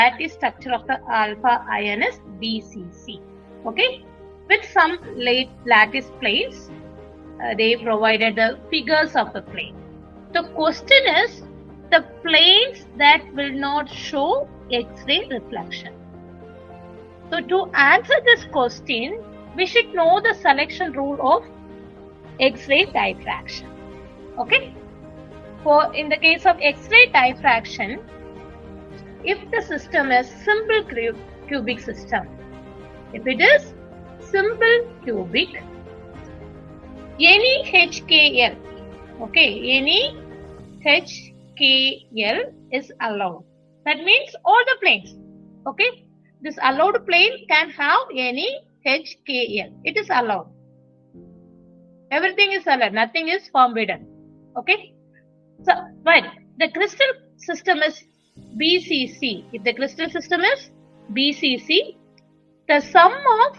lattice structure of the alpha ion is BCC. Okay, with some lattice planes, they provided the figures of the plane. The question is the planes that will not show X-ray reflection. So to answer this question, we should know the selection rule of X-ray diffraction. Okay. For in the case of X-ray diffraction, if the system is simple cubic system, if it is simple cubic, any HKL, okay, any HKL is allowed. That means all the planes, okay. This allowed plane can have any HKL. It is allowed. Everything is allowed. Nothing is forbidden. Okay. So, but the crystal system is BCC. If the crystal system is BCC, the sum of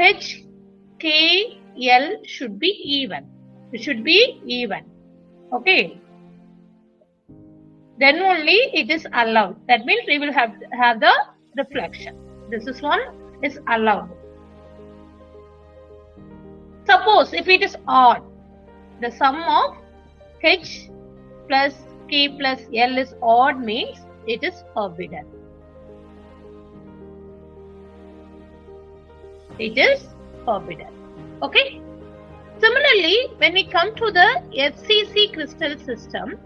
HKL should be even. It should be even. Okay. Then only it is allowed. That means we will have the reflection. This is one is allowed. Suppose if it is odd, the sum of H plus K plus L is odd means it is forbidden. It is forbidden. Okay. Similarly, when we come to the FCC crystal system,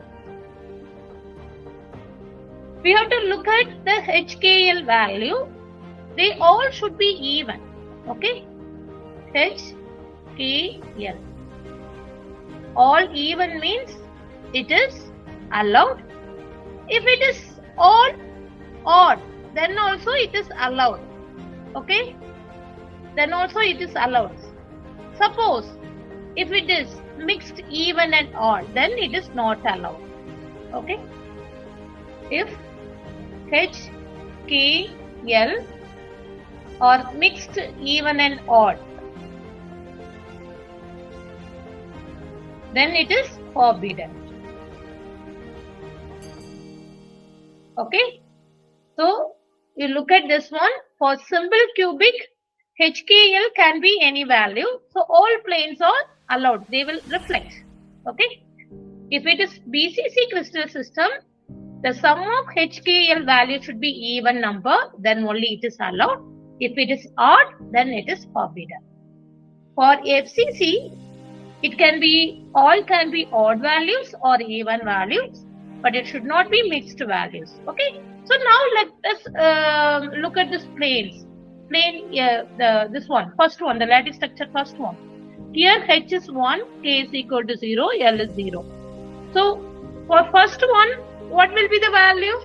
we have to look at the HKL value. They all should be even. Okay. HKL. All even means it is allowed. If it is all odd, then also it is allowed. Okay. Then also it is allowed. Suppose if it is mixed even and odd, then it is not allowed. Okay. If HKL or mixed even and odd, then it is forbidden. Okay. So you look at this one. For simple cubic, HKL can be any value. So all planes are allowed. They will reflect. Okay. If it is BCC crystal system, the sum of HKL value should be even number. Then only it is allowed. If it is odd, then it is forbidden. For FCC, it can be all can be odd values or even values, but it should not be mixed values. Okay. So now let us look at this planes. Plane, this one, first one, the lattice structure, first one. Here H is 1, K is equal to 0, L is 0. So for first one, what will be the value?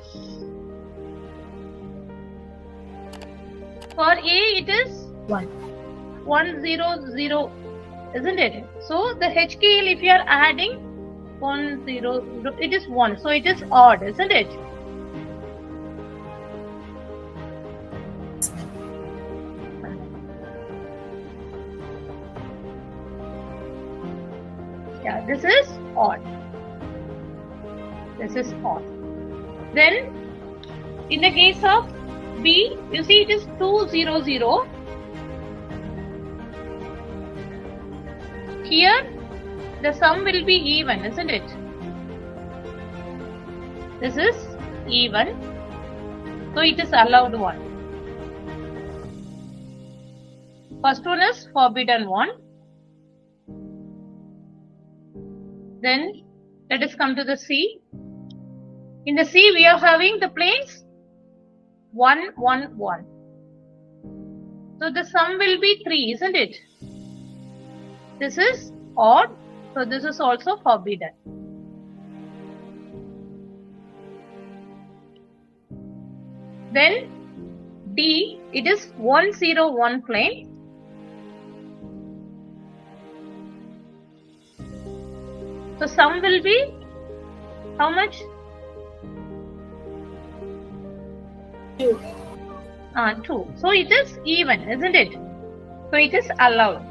For A, it is 1, 1, 0, 0, isn't it? So the HKL, if you are adding 1, 0, 0, it is 1. So it is odd, isn't it? Yeah, this is odd. This is odd. Then, in the case of B, you see it is 2, 0, 0. Here, the sum will be even, isn't it? This is even. So, it is allowed one. First one is forbidden one. Then, let us come to the C. In the C, we are having the planes 1, 1, 1. So the sum will be 3, isn't it? This is odd, so this is also forbidden. Then D, it is 1, 0, 1 plane. So sum will be how much? 2. 2. So it is even, isn't it? So it is allowed.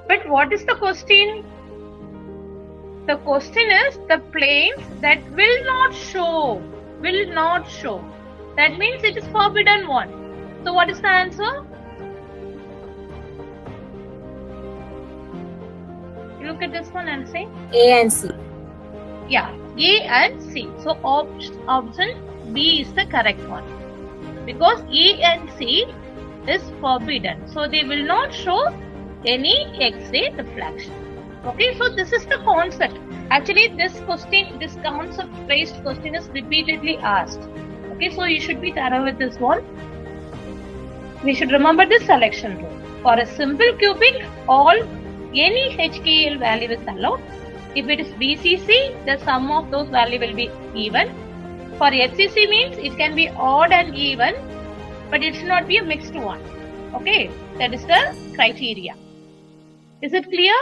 But what is the question? The question is the planes that will not show. That means it is forbidden one. So what is the answer? You look at this one and say A and C. yeah, A and C. So option B is the correct one because A and C is forbidden. So they will not show any X-ray reflection. Okay, so this is the concept. Actually, this concept-based question is repeatedly asked. Okay, so you should be thorough with this one. We should remember this selection rule. For a simple cubic, any HKL value is allowed. If it is BCC, the sum of those values will be even. For HCC means it can be odd and even, but it should not be a mixed one. Okay, that is the criteria. Is it clear?